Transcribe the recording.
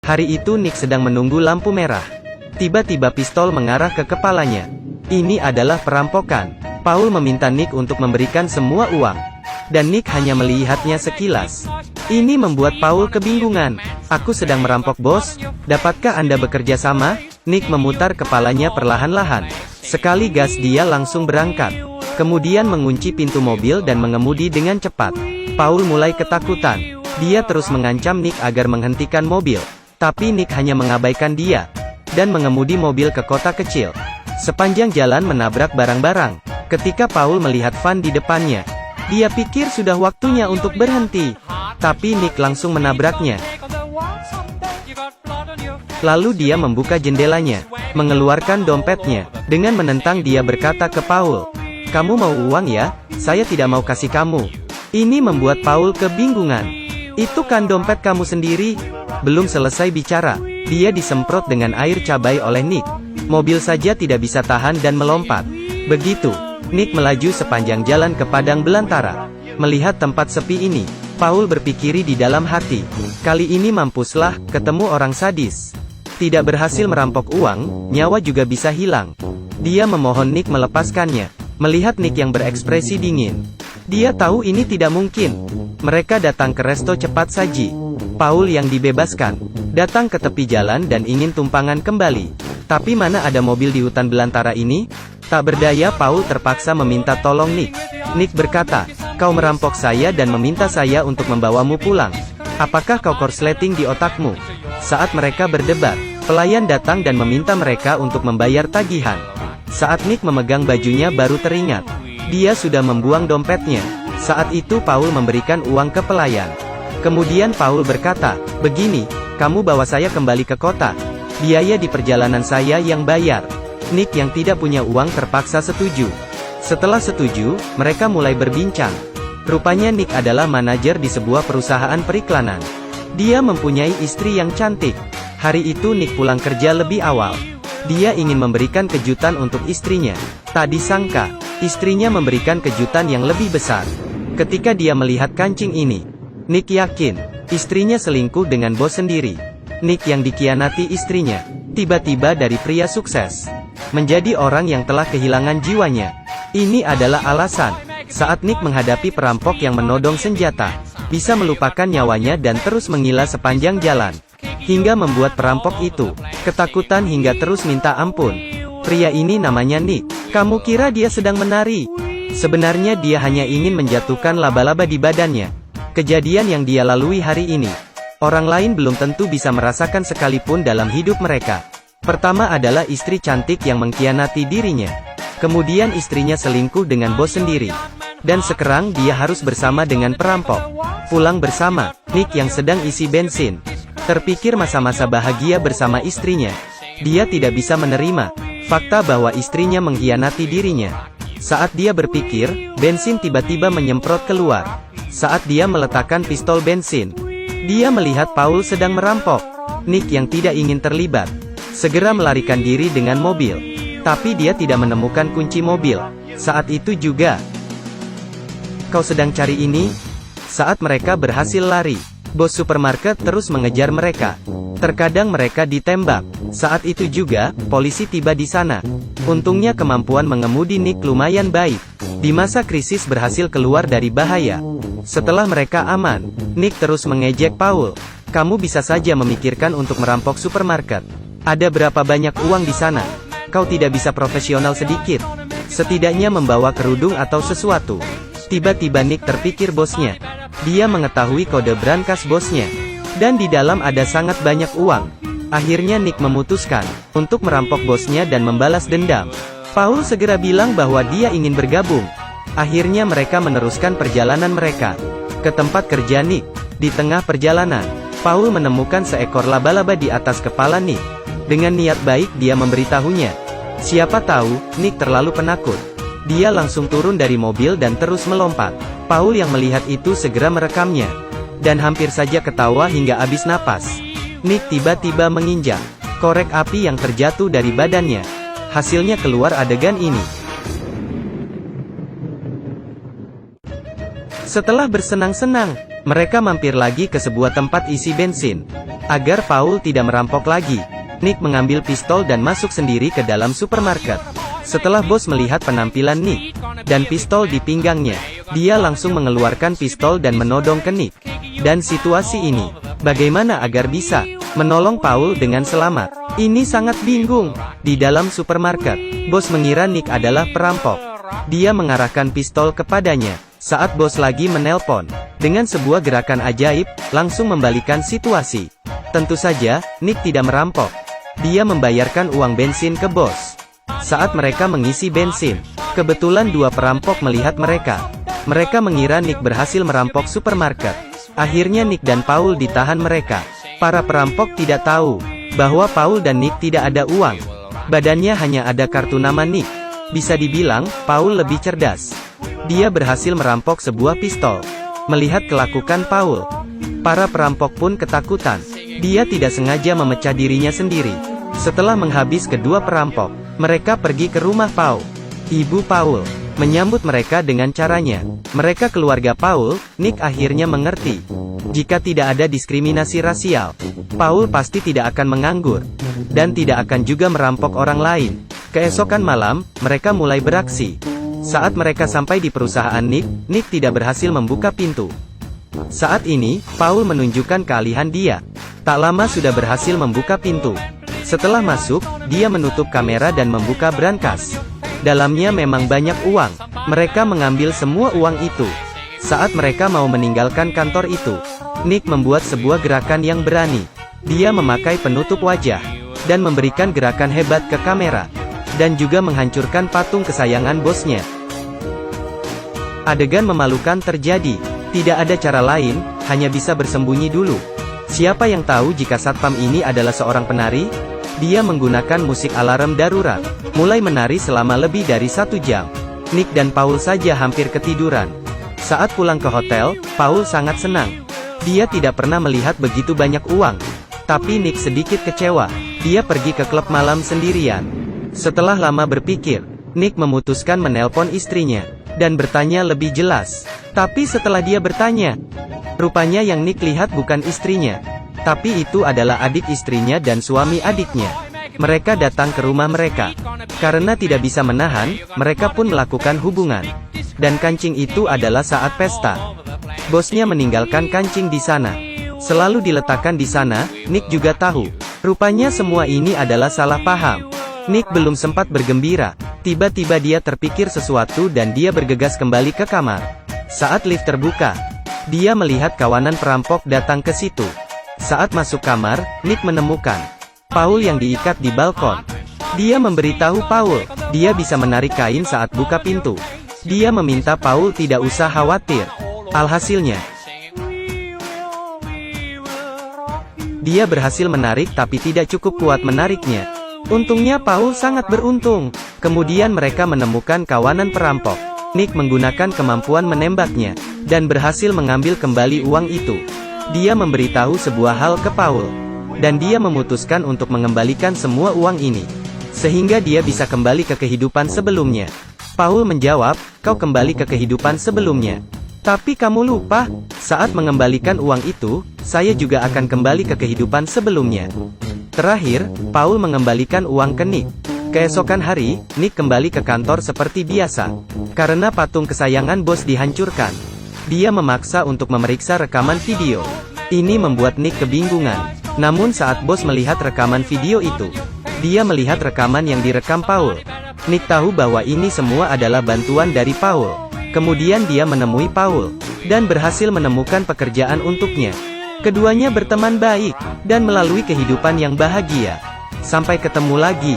Hari itu Nick sedang menunggu lampu merah. Tiba-tiba pistol mengarah ke kepalanya. Ini adalah perampokan. Paul meminta Nick untuk memberikan semua uang. Dan Nick hanya melihatnya sekilas. Ini membuat Paul kebingungan. Aku sedang merampok, bos. Dapatkah Anda bekerja sama? Nick memutar kepalanya perlahan-lahan. Sekali gas dia langsung berangkat. Kemudian mengunci pintu mobil dan mengemudi dengan cepat. Paul mulai ketakutan. Dia terus mengancam Nick agar menghentikan mobil. Tapi Nick hanya mengabaikan dia. Dan mengemudi mobil ke kota kecil. Sepanjang jalan menabrak barang-barang. Ketika Paul melihat van di depannya, dia pikir sudah waktunya untuk berhenti. Tapi Nick langsung menabraknya. Lalu dia membuka jendelanya, mengeluarkan dompetnya. Dengan menentang dia berkata ke Paul, "Kamu mau uang ya? Saya tidak mau kasih kamu." Ini membuat Paul kebingungan. "Itu kan dompet kamu sendiri." Belum selesai bicara, dia disemprot dengan air cabai oleh Nick. Mobil saja tidak bisa tahan dan melompat. Begitu, Nick melaju sepanjang jalan ke padang belantara. Melihat tempat sepi ini, Paul berpikir di dalam hati, kali ini mampuslah, ketemu orang sadis. Tidak berhasil merampok uang, nyawa juga bisa hilang. Dia memohon Nick melepaskannya. Melihat Nick yang berekspresi dingin, dia tahu ini tidak mungkin. Mereka datang ke resto cepat saji. Paul yang dibebaskan, datang ke tepi jalan dan ingin tumpangan kembali. Tapi mana ada mobil di hutan belantara ini? Tak berdaya, Paul terpaksa meminta tolong Nick. Nick berkata, "Kau merampok saya dan meminta saya untuk membawamu pulang. Apakah kau korsleting di otakmu?" Saat mereka berdebat, pelayan datang dan meminta mereka untuk membayar tagihan. Saat Nick memegang bajunya baru teringat, dia sudah membuang dompetnya. Saat itu Paul memberikan uang ke pelayan. Kemudian Paul berkata, "Begini, kamu bawa saya kembali ke kota. Biaya di perjalanan saya yang bayar." Nick yang tidak punya uang terpaksa setuju. Setelah setuju, mereka mulai berbincang. Rupanya Nick adalah manajer di sebuah perusahaan periklanan. Dia mempunyai istri yang cantik. Hari itu Nick pulang kerja lebih awal. Dia ingin memberikan kejutan untuk istrinya. Tak disangka, istrinya memberikan kejutan yang lebih besar. Ketika dia melihat kancing ini, Nick yakin, istrinya selingkuh dengan bos sendiri. Nick yang dikhianati istrinya, tiba-tiba dari pria sukses, menjadi orang yang telah kehilangan jiwanya. Ini adalah alasan, saat Nick menghadapi perampok yang menodong senjata, bisa melupakan nyawanya dan terus menggila sepanjang jalan. Hingga membuat perampok itu ketakutan hingga terus minta ampun. Pria ini namanya Nick. Kamu kira dia sedang menari? Sebenarnya dia hanya ingin menjatuhkan laba-laba di badannya. Kejadian yang dia lalui hari ini, orang lain belum tentu bisa merasakan sekalipun dalam hidup mereka. Pertama adalah istri cantik yang mengkhianati dirinya. Kemudian istrinya selingkuh dengan bos sendiri. Dan sekarang dia harus bersama dengan perampok. Pulang bersama Nick yang sedang isi bensin. Terpikir masa-masa bahagia bersama istrinya. Dia tidak bisa menerima fakta bahwa istrinya mengkhianati dirinya. Saat dia berpikir, bensin tiba-tiba menyemprot keluar. Saat dia meletakkan pistol bensin, dia melihat Paul sedang merampok. Nick yang tidak ingin terlibat, segera melarikan diri dengan mobil. Tapi dia tidak menemukan kunci mobil. Saat itu juga, "Kau sedang cari ini?" Saat mereka berhasil lari, bos supermarket terus mengejar mereka. Terkadang mereka ditembak. Saat itu juga, polisi tiba di sana. Untungnya kemampuan mengemudi Nick lumayan baik. Di masa krisis berhasil keluar dari bahaya. Setelah mereka aman, Nick terus mengejek Paul. "Kamu bisa saja memikirkan untuk merampok supermarket. Ada berapa banyak uang di sana? Kau tidak bisa profesional sedikit? Setidaknya membawa kerudung atau sesuatu." Tiba-tiba Nick terpikir bosnya. Dia mengetahui kode brankas bosnya. Dan di dalam ada sangat banyak uang. Akhirnya Nick memutuskan untuk merampok bosnya dan membalas dendam. Paul segera bilang bahwa dia ingin bergabung. Akhirnya mereka meneruskan perjalanan mereka ke tempat kerja Nick. Di tengah perjalanan, Paul menemukan seekor laba-laba di atas kepala Nick. Dengan niat baik dia memberitahunya. Siapa tahu, Nick terlalu penakut. Dia langsung turun dari mobil dan terus melompat. Paul yang melihat itu segera merekamnya. Dan hampir saja ketawa hingga habis napas. Nick tiba-tiba menginjak korek api yang terjatuh dari badannya. Hasilnya keluar adegan ini. Setelah bersenang-senang, mereka mampir lagi ke sebuah tempat isi bensin. Agar Paul tidak merampok lagi, Nick mengambil pistol dan masuk sendiri ke dalam supermarket. Setelah bos melihat penampilan Nick dan pistol di pinggangnya, dia langsung mengeluarkan pistol dan menodong ke Nick. Dan situasi ini, bagaimana agar bisa menolong Paul dengan selamat? Ini sangat bingung. Di dalam supermarket, bos mengira Nick adalah perampok. Dia mengarahkan pistol kepadanya saat bos lagi menelpon. Dengan sebuah gerakan ajaib, langsung membalikan situasi. Tentu saja, Nick tidak merampok. Dia membayarkan uang bensin ke bos. Saat mereka mengisi bensin, kebetulan dua perampok melihat mereka. Mereka mengira Nick berhasil merampok supermarket. Akhirnya Nick dan Paul ditahan mereka. Para perampok tidak tahu bahwa Paul dan Nick tidak ada uang. Badannya hanya ada kartu nama Nick. Bisa dibilang, Paul lebih cerdas. Dia berhasil merampok sebuah pistol. Melihat kelakuan Paul, para perampok pun ketakutan. Dia tidak sengaja memecah dirinya sendiri. Setelah menghabis kedua perampok, mereka pergi ke rumah Paul. Ibu Paul menyambut mereka dengan caranya. Mereka keluarga Paul. Nick akhirnya mengerti. Jika tidak ada diskriminasi rasial, Paul pasti tidak akan menganggur. Dan tidak akan juga merampok orang lain. Keesokan malam, mereka mulai beraksi. Saat mereka sampai di perusahaan Nick tidak berhasil membuka pintu. Saat ini, Paul menunjukkan keahlian dia. Tak lama sudah berhasil membuka pintu. Setelah masuk, dia menutup kamera dan membuka brankas. Dalamnya memang banyak uang. Mereka mengambil semua uang itu. Saat mereka mau meninggalkan kantor itu, Nick membuat sebuah gerakan yang berani. Dia memakai penutup wajah dan memberikan gerakan hebat ke kamera, dan juga menghancurkan patung kesayangan bosnya. Adegan memalukan terjadi. Tidak ada cara lain, hanya bisa bersembunyi dulu. Siapa yang tahu jika satpam ini adalah seorang penari? Dia menggunakan musik alarm darurat, mulai menari selama lebih dari 1 jam. Nick dan Paul saja hampir ketiduran. Saat pulang ke hotel, Paul sangat senang. Dia tidak pernah melihat begitu banyak uang. Tapi Nick sedikit kecewa. Dia pergi ke klub malam sendirian. Setelah lama berpikir, Nick memutuskan menelpon istrinya dan bertanya lebih jelas. Tapi setelah dia bertanya, rupanya yang Nick lihat bukan istrinya, tapi itu adalah adik istrinya dan suami adiknya. Mereka datang ke rumah mereka. Karena tidak bisa menahan, mereka pun melakukan hubungan. Dan kancing itu adalah saat pesta. Bosnya meninggalkan kancing di sana. Selalu diletakkan di sana. Nick juga tahu. Rupanya semua ini adalah salah paham. Nick belum sempat bergembira. Tiba-tiba dia terpikir sesuatu dan dia bergegas kembali ke kamar. Saat lift terbuka, dia melihat kawanan perampok datang ke situ. Saat masuk kamar, Nick menemukan Paul yang diikat di balkon. Dia memberitahu Paul, dia bisa menarik kain saat buka pintu. Dia meminta Paul tidak usah khawatir. Alhasilnya, dia berhasil menarik tapi tidak cukup kuat menariknya. Untungnya Paul sangat beruntung. Kemudian mereka menemukan kawanan perampok. Nick menggunakan kemampuan menembaknya, dan berhasil mengambil kembali uang itu. Dia memberitahu sebuah hal ke Paul, dan dia memutuskan untuk mengembalikan semua uang ini, sehingga dia bisa kembali ke kehidupan sebelumnya. Paul menjawab, kau kembali ke kehidupan sebelumnya. Tapi kamu lupa, saat mengembalikan uang itu, saya juga akan kembali ke kehidupan sebelumnya. Terakhir, Paul mengembalikan uang ke Nick. Keesokan hari, Nick kembali ke kantor seperti biasa. Karena patung kesayangan bos dihancurkan, dia memaksa untuk memeriksa rekaman video. Ini membuat Nick kebingungan. Namun saat bos melihat rekaman video itu, dia melihat rekaman yang direkam Paul. Nick tahu bahwa ini semua adalah bantuan dari Paul. Kemudian dia menemui Paul, dan berhasil menemukan pekerjaan untuknya. Keduanya berteman baik, dan melalui kehidupan yang bahagia. Sampai ketemu lagi.